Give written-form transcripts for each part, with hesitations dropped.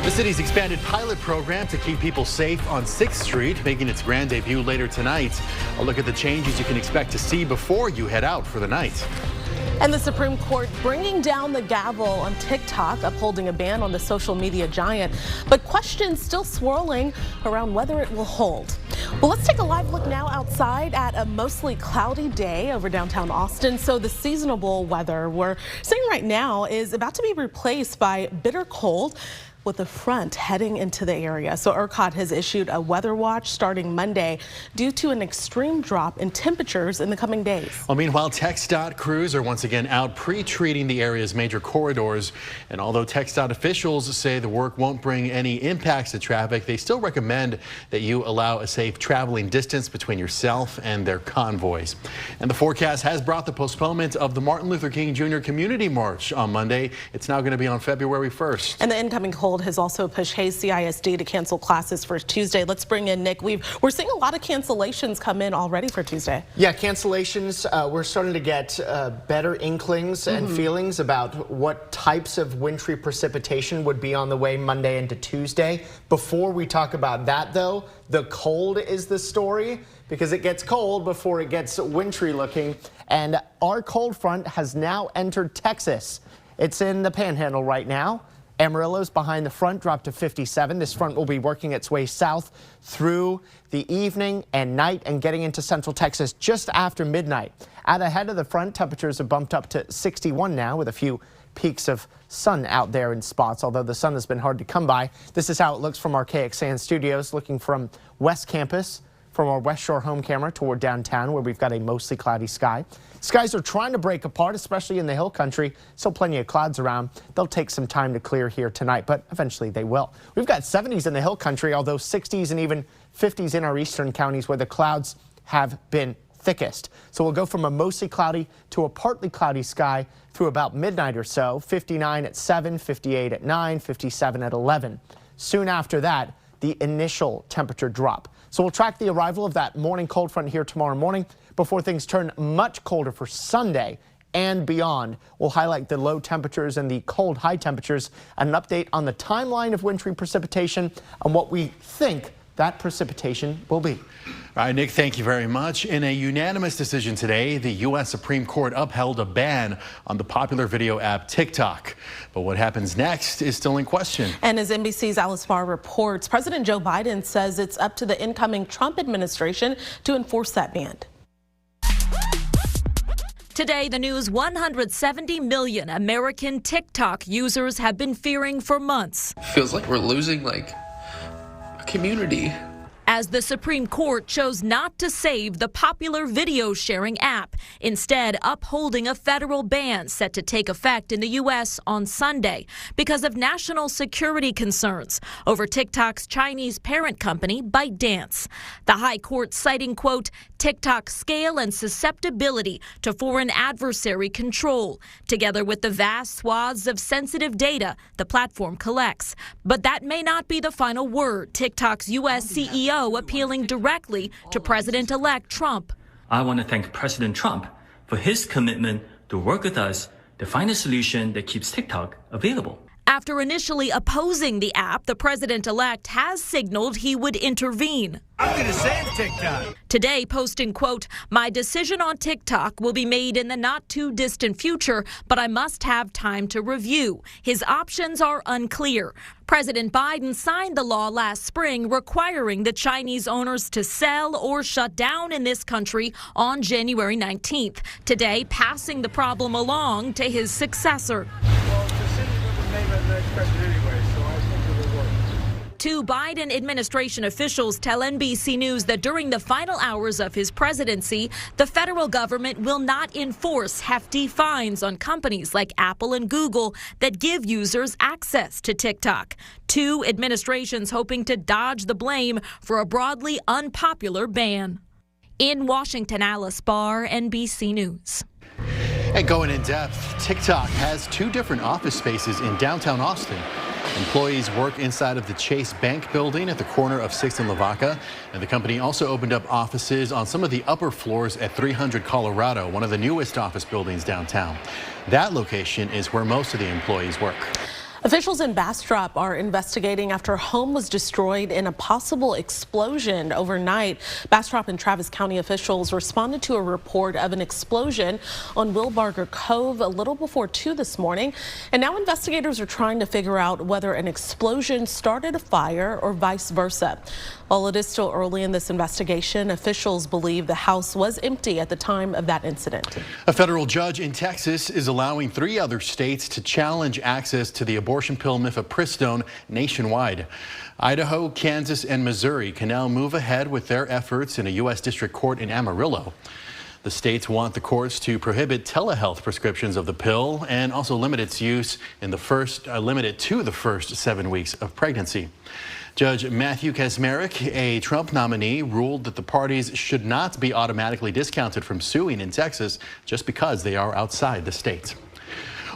The city's expanded pilot program to keep people safe on 6th Street, making its grand debut later tonight. A look at the changes you can expect to see before you head out for the night. And the Supreme Court bringing down the gavel on TikTok, upholding a ban on the social media giant. But questions still swirling around whether it will hold. Well, let's take a live look now outside at a mostly cloudy day over downtown Austin. So the seasonable weather we're seeing right now is about to be replaced by bitter cold, with a front heading into the area. So ERCOT has issued a weather watch starting Monday due to an extreme drop in temperatures in the coming days. Well, meanwhile, TxDOT crews are once again out pre-treating the area's major corridors. And although TxDOT officials say the work won't bring any impacts to traffic, they still recommend that you allow a safe traveling distance between yourself and their convoys. And the forecast has brought the postponement of the Martin Luther King Jr. Community March on Monday. It's now going to be on February 1st. And the incoming cold has also pushed Hayes CISD to cancel classes for Tuesday. Let's bring in Nick. We're seeing a lot of cancellations come in already for Tuesday. Yeah, cancellations. We're starting to get better inklings and feelings about what types of wintry precipitation would be on the way Monday into Tuesday. Before we talk about that, though, the cold is the story, because it gets cold before it gets wintry looking. And our cold front has now entered Texas. It's in the Panhandle right now. Amarillo's behind the front, dropped to 57. This front will be working its way south through the evening and night and getting into Central Texas just after midnight. Out ahead of the front, temperatures have bumped up to 61 now, with a few peaks of sun out there in spots, although the sun has been hard to come by. This is how it looks from our KXAN studios, looking from West Campus, from our West Shore home camera toward downtown, where we've got a mostly cloudy sky. Skies are trying to break apart, especially in the hill country. Still plenty of clouds around. They'll take some time to clear here tonight, but eventually they will. We've got 70s in the hill country, although 60s and even 50s in our eastern counties where the clouds have been thickest. So we'll go from a mostly cloudy to a partly cloudy sky through about midnight or so. 59 at 7, 58 at 9, 57 at 11. Soon after that, the initial temperature drop. So we'll track the arrival of that morning cold front here tomorrow morning before things turn much colder for Sunday and beyond. We'll highlight the low temperatures and the cold high temperatures, and an update on the timeline of wintry precipitation and what we think that precipitation will be. All right, Nick, thank you very much. In a unanimous decision today, the U.S. Supreme Court upheld a ban on the popular video app TikTok. But what happens next is still in question. And as NBC's Alice Farr reports, President Joe Biden says it's up to the incoming Trump administration to enforce that ban. Today, the news: 170 million American TikTok users have been fearing for months. Feels like we're losing a community. As the Supreme Court chose not to save the popular video sharing app, instead upholding a federal ban set to take effect in the U.S. on Sunday because of national security concerns over TikTok's Chinese parent company, ByteDance. The High Court citing, quote, TikTok's scale and susceptibility to foreign adversary control, together with the vast swaths of sensitive data the platform collects. But that may not be the final word. TikTok's U.S. CEO appealing directly to President-elect Trump. I want to thank President Trump for his commitment to work with us to find a solution that keeps TikTok available. After initially opposing the app, the president-elect has signaled he would intervene. I'm going to save TikTok. Today, posting, quote, my decision on TikTok will be made in the not too distant future, but I must have time to review. His options are unclear. President Biden signed the law last spring requiring the Chinese owners to sell or shut down in this country on January 19th. Today, passing the problem along to his successor. Two Biden administration officials tell NBC News that during the final hours of his presidency, the federal government will not enforce hefty fines on companies like Apple and Google that give users access to TikTok. Two administrations hoping to dodge the blame for a broadly unpopular ban. In Washington, Alice Farr, NBC News. And going in depth, TikTok has two different office spaces in downtown Austin. Employees work inside of the Chase Bank building at the corner of 6th and Lavaca. And the company also opened up offices on some of the upper floors at 300 Colorado, one of the newest office buildings downtown. That location is where most of the employees work. Officials in Bastrop are investigating after a home was destroyed in a possible explosion overnight. Bastrop and Travis County officials responded to a report of an explosion on Wilbarger Cove a little before 2 this morning. And now investigators are trying to figure out whether an explosion started a fire or vice versa. While it is still early in this investigation, officials believe the house was empty at the time of that incident. A federal judge in Texas is allowing 3 other states to challenge access to the abortion pill mifepristone nationwide. Idaho, Kansas, and Missouri can now move ahead with their efforts in a U.S. district court in Amarillo. The states want the courts to prohibit telehealth prescriptions of the pill and also limit its use in the first 7 weeks of pregnancy. Judge Matthew Kaczmarek, a Trump nominee, ruled that the parties should not be automatically discounted from suing in Texas just because they are outside the state.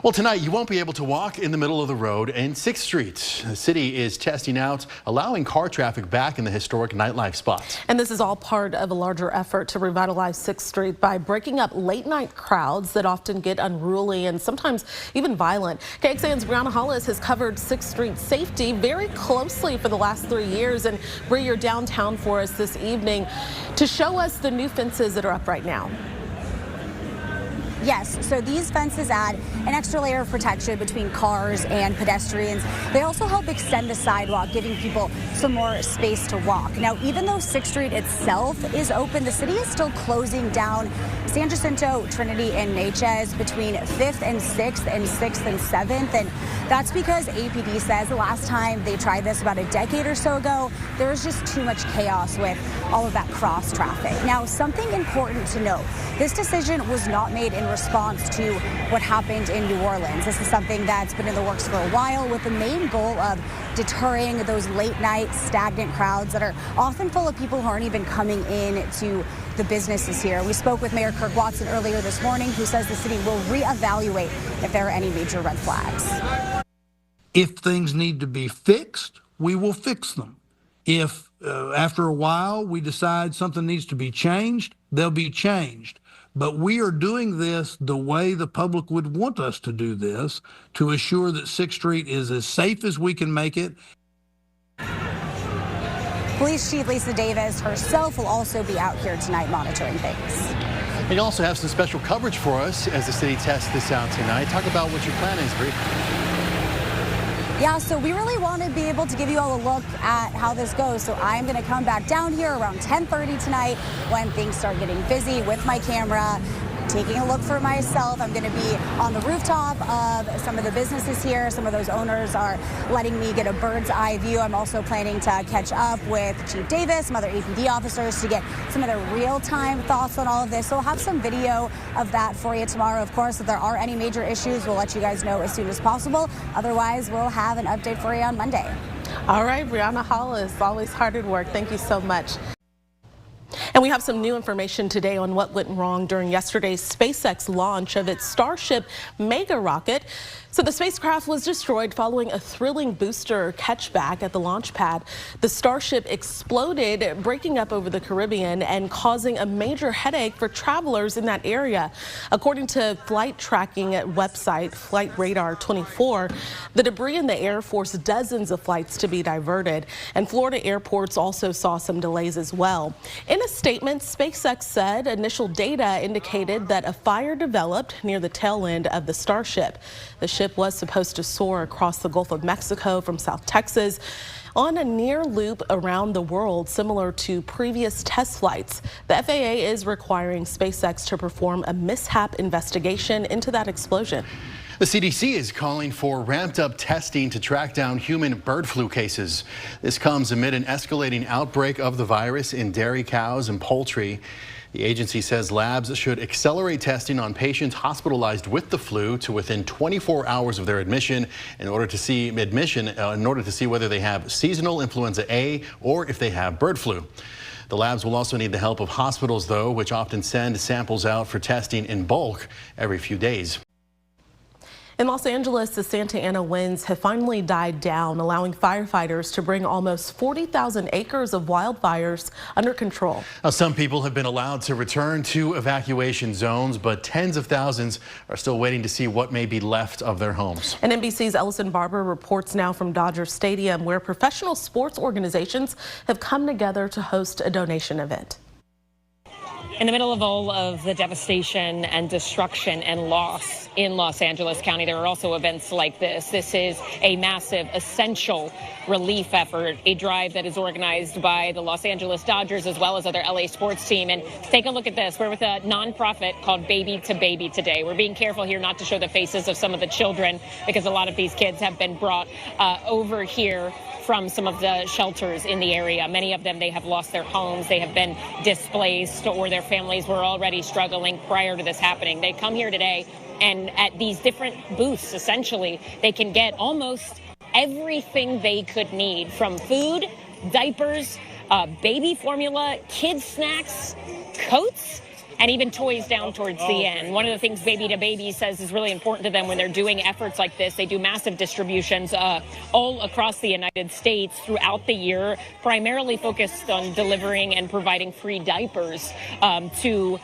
Well, tonight you won't be able to walk in the middle of the road in 6th Street. The city is testing out allowing car traffic back in the historic nightlife spots. And this is all part of a larger effort to revitalize 6th Street by breaking up late night crowds that often get unruly and sometimes even violent. KXAN's Brianna Hollis has covered 6th Street safety very closely for the last 3 years. And Bri, you're downtown for us this evening to show us the new fences that are up right now. Yes, so these fences add an extra layer of protection between cars and pedestrians. They also help extend the sidewalk, giving people some more space to walk. Now, even though 6th Street itself is open, the city is still closing down San Jacinto, Trinity, and Natchez between 5th and 6th and 6th and 7th. And that's because APD says the last time they tried this about a decade or so ago, there was just too much chaos with all of that cross traffic. Now, something important to note, this decision was not made in response to what happened in New Orleans. This is something that's been in the works for a while with the main goal of deterring those late night stagnant crowds that are often full of people who aren't even coming in to the businesses here. We spoke with Mayor Kirk Watson earlier this morning, who says the city will reevaluate if there are any major red flags. If things need to be fixed, we will fix them. If after a while we decide something needs to be changed, they'll be changed. But we are doing this the way the public would want us to do this, to assure that 6th Street is as safe as we can make it. Police Chief Lisa Davis herself will also be out here tonight monitoring things. And you also have some special coverage for us as the city tests this out tonight. Talk about what your plan is, Bri. Yeah, so we really want to be able to give you all a look at how this goes. So I'm going to come back down here around 10:30 tonight when things start getting busy with my camera, taking a look for myself. I'm going to be on the rooftop of some of the businesses here. Some of those owners are letting me get a bird's eye view. I'm also planning to catch up with Chief Davis, some other APD officers to get some of their real-time thoughts on all of this. So we'll have some video of that for you tomorrow. Of course, if there are any major issues, we'll let you guys know as soon as possible. Otherwise, we'll have an update for you on Monday. All right, Brianna Hollis, always hard at work. Thank you so much. And we have some new information today on what went wrong during yesterday's SpaceX launch of its Starship mega rocket. So the spacecraft was destroyed following a thrilling booster catchback at the launch pad. The Starship exploded, breaking up over the Caribbean and causing a major headache for travelers in that area. According to flight tracking website Flight Radar 24, the debris in the air forced dozens of flights to be diverted, and Florida airports also saw some delays as well. In a statement, SpaceX said initial data indicated that a fire developed near the tail end of the Starship. The ship was supposed to soar across the Gulf of Mexico from South Texas on a near loop around the world, similar to previous test flights. The FAA is requiring SpaceX to perform a mishap investigation into that explosion. The CDC is calling for ramped up testing to track down human bird flu cases. This comes amid an escalating outbreak of the virus in dairy cows and poultry. The agency says labs should accelerate testing on patients hospitalized with the flu to within 24 hours of their admission in order to see whether they have seasonal influenza A or if they have bird flu. The labs will also need the help of hospitals, though, which often send samples out for testing in bulk every few days. In Los Angeles, the Santa Ana winds have finally died down, allowing firefighters to bring almost 40,000 acres of wildfires under control. Now, some people have been allowed to return to evacuation zones, but tens of thousands are still waiting to see what may be left of their homes. And NBC's Ellison Barber reports now from Dodger Stadium, where professional sports organizations have come together to host a donation event. In the middle of all of the devastation and destruction and loss in Los Angeles County, there are also events like this. This is a massive, essential relief effort, a drive that is organized by the Los Angeles Dodgers as well as other LA sports team. And take a look at this. We're with a nonprofit called Baby to Baby today. We're being careful here not to show the faces of some of the children because a lot of these kids have been brought over here from some of the shelters in the area. Many of them, they have lost their homes, they have been displaced, or their families were already struggling prior to this happening. They come here today, and at these different booths, essentially, they can get almost everything they could need, from food, diapers, baby formula, kids snacks, coats, and even toys down towards the end. One of the things Baby to Baby says is really important to them when they're doing efforts like this. They do massive distributions all across the United States throughout the year, primarily focused on delivering and providing free diapers to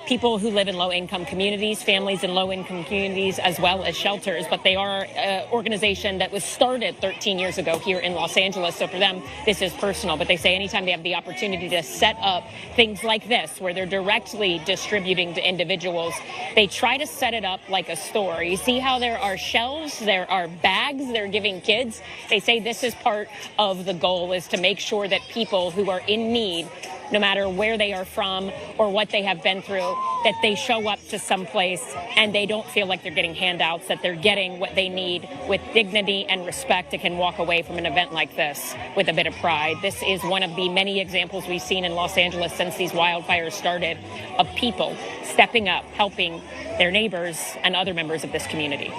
people who live in low-income communities, families in low-income communities, as well as shelters. But they are an organization that was started 13 years ago here in Los Angeles. So for them, this is personal. But they say anytime they have the opportunity to set up things like this, where they're directly distributing to individuals, they try to set it up like a store. You see how there are shelves, there are bags they're giving kids. They say this is part of the goal, is to make sure that people who are in need, no matter where they are from or what they have been through, that they show up to some place and they don't feel like they're getting handouts, that they're getting what they need with dignity and respect, and can walk away from an event like this with a bit of pride. This is one of the many examples we've seen in Los Angeles since these wildfires started, of people stepping up, helping their neighbors and other members of this community.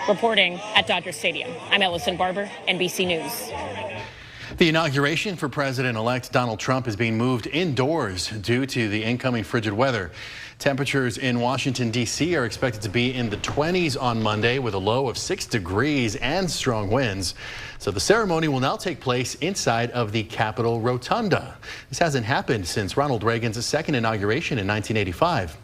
Reporting at Dodger Stadium, I'm Ellison Barber, NBC News. The inauguration for President-elect Donald Trump is being moved indoors due to the incoming frigid weather. Temperatures in Washington, D.C. are expected to be in the 20s on Monday, with a low of 6 degrees and strong winds. So the ceremony will now take place inside of the Capitol Rotunda. This hasn't happened since Ronald Reagan's second inauguration in 1985.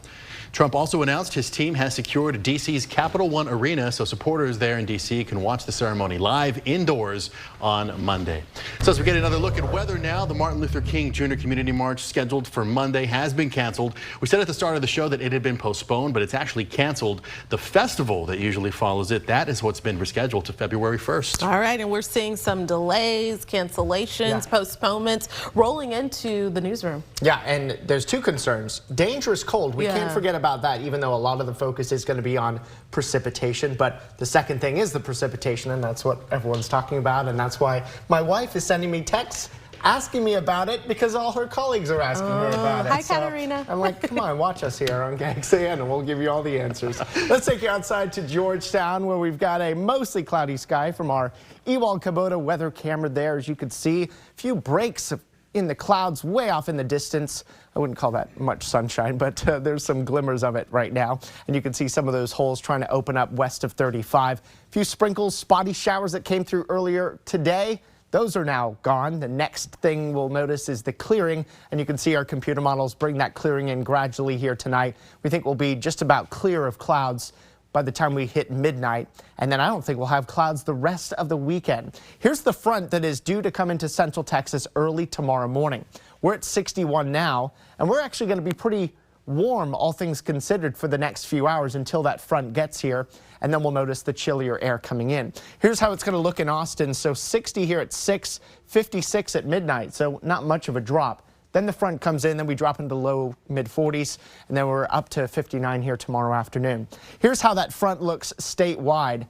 Trump also announced his team has secured D.C.'s Capital One Arena, so supporters there in D.C. can watch the ceremony live indoors on Monday. So as we get another look at weather now, the Martin Luther King Jr. Community March scheduled for Monday has been canceled. We said at the start of the show that it had been postponed, but it's actually canceled. The festival that usually follows it, that is what's been rescheduled to February 1st. All right, and we're seeing some delays, cancellations, postponements rolling into the newsroom. Yeah, and there's two concerns. Dangerous cold. We can't forget about that, even though a lot of the focus is going to be on precipitation. But the second thing is the precipitation, and that's what everyone's talking about. And that's why my wife is sending me texts asking me about it, because all her colleagues are asking her about it. Hi, Katarina. I'm like, come on, watch us here on KXAN, and we'll give you all the answers. Let's take you outside to Georgetown, where we've got a mostly cloudy sky from our Ewald Kubota weather camera there. As you can see, a few breaks in the clouds way off in the distance. I wouldn't call that much sunshine, but there's some glimmers of it right now. And you can see some of those holes trying to open up west of 35. A few sprinkles, spotty showers that came through earlier today. Those are now gone. The next thing we'll notice is the clearing, and you can see our computer models bring that clearing in gradually here tonight. We think we'll be just about clear of clouds by the time we hit midnight, and then I don't think we'll have clouds the rest of the weekend. Here's the front that is due to come into Central Texas early tomorrow morning. We're at 61 now, and we're actually going to be pretty warm, all things considered, for the next few hours until that front gets here, and then we'll notice the chillier air coming in. Here's how it's going to look in Austin. So 60 here at 6, 56 at midnight, so not much of a drop. Then the front comes in, then we drop into low mid 40s, and then we're up to 59 here tomorrow afternoon. Here's how that front looks statewide.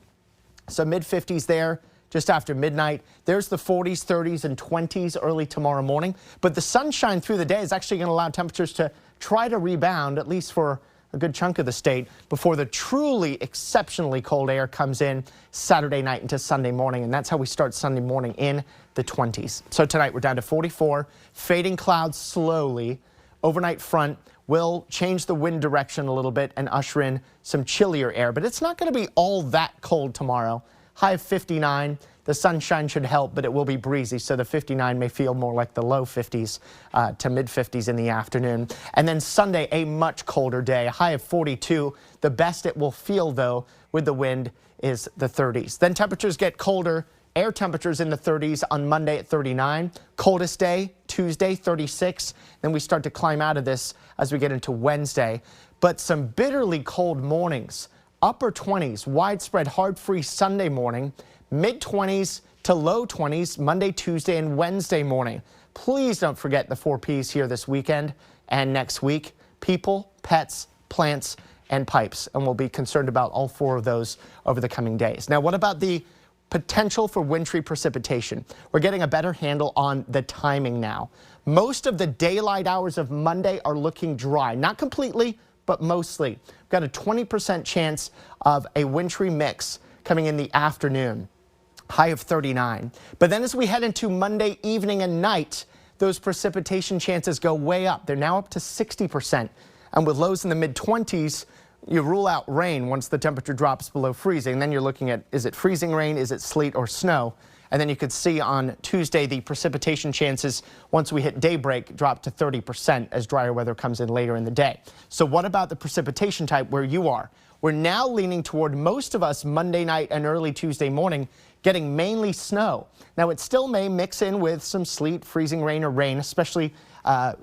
So mid 50s there just after midnight. There's the 40s, 30s, and 20s early tomorrow morning. But the sunshine through the day is actually going to allow temperatures to try to rebound, at least for a good chunk of the state, before the truly exceptionally cold air comes in Saturday night into Sunday morning. And that's how we start Sunday morning in the 20s. So tonight we're down to 44, fading clouds slowly. Overnight front will change the wind direction a little bit and usher in some chillier air. But it's not going to be all that cold tomorrow. High of 59. The sunshine should help, but it will be breezy, so the 59 may feel more like the low 50s to mid 50s in the afternoon. And then Sunday, a much colder day, a high of 42. The best it will feel, though, with the wind is the 30s. Then temperatures get colder. Air temperatures in the 30s on Monday at 39. Coldest day, Tuesday, 36. Then we start to climb out of this as we get into Wednesday. But some bitterly cold mornings. Upper 20s, widespread hard freeze Sunday morning. Mid-20s to low 20s Monday, Tuesday, and Wednesday morning. Please don't forget the 4 Ps here this weekend and next week. People, pets, plants, and pipes. And we'll be concerned about all 4 of those over the coming days. Now, what about the potential for wintry precipitation? We're getting a better handle on the timing now. Most of the daylight hours of Monday are looking dry. Not completely, but mostly. We've got a 20% chance of a wintry mix coming in the afternoon. High of 39. But then as we head into Monday evening and night, those precipitation chances go way up. They're now up to 60%. And with lows in the mid-20s, you rule out rain once the temperature drops below freezing. Then you're looking at, is it freezing rain, is it sleet or snow? And then you could see on Tuesday the precipitation chances once we hit daybreak drop to 30% as drier weather comes in later in the day. So what about the precipitation type where you are? We're now leaning toward most of us Monday night and early Tuesday morning getting mainly snow. Now it still may mix in with some sleet, freezing rain or rain, especially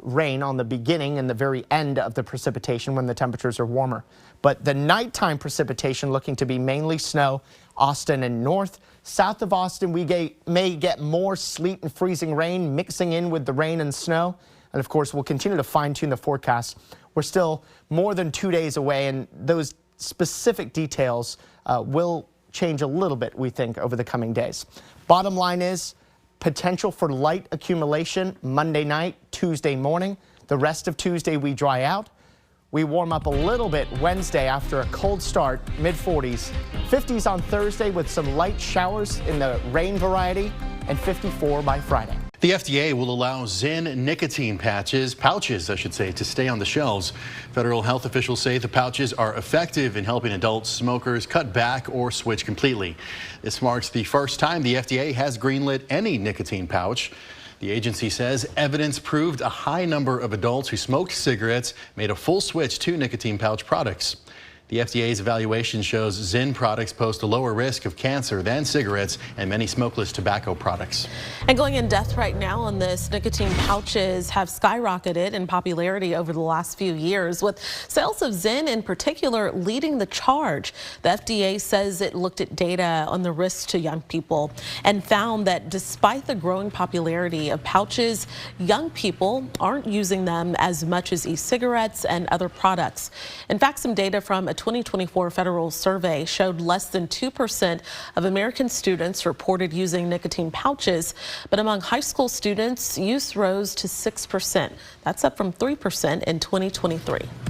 rain on the beginning and the very end of the precipitation when the temperatures are warmer. But the nighttime precipitation looking to be mainly snow, Austin and north. South of Austin, we may get more sleet and freezing rain mixing in with the rain and snow. And of course, we'll continue to fine tune the forecast. We're still more than 2 days away, and those specific details will change a little bit, we think, over the coming days. Bottom line is potential for light accumulation Monday night, Tuesday morning. The rest of Tuesday we dry out. We warm up a little bit Wednesday after a cold start, mid-40s. 50s on Thursday with some light showers in the rain variety, and 54 by Friday. The FDA will allow Zyn nicotine pouches, to stay on the shelves. Federal health officials say the pouches are effective in helping adult smokers cut back or switch completely. This marks the first time the FDA has greenlit any nicotine pouch. The agency says evidence proved a high number of adults who smoked cigarettes made a full switch to nicotine pouch products. The FDA's evaluation shows Zyn products pose a lower risk of cancer than cigarettes and many smokeless tobacco products. And going in depth right now on this, nicotine pouches have skyrocketed in popularity over the last few years, with sales of Zyn in particular leading the charge. The FDA says it looked at data on the risks to young people and found that despite the growing popularity of pouches, young people aren't using them as much as e-cigarettes and other products. In fact, some data from a 2024 federal survey showed less than 2% of American students reported using nicotine pouches, but among high school students, use rose to 6%. That's up from 3% in 2023.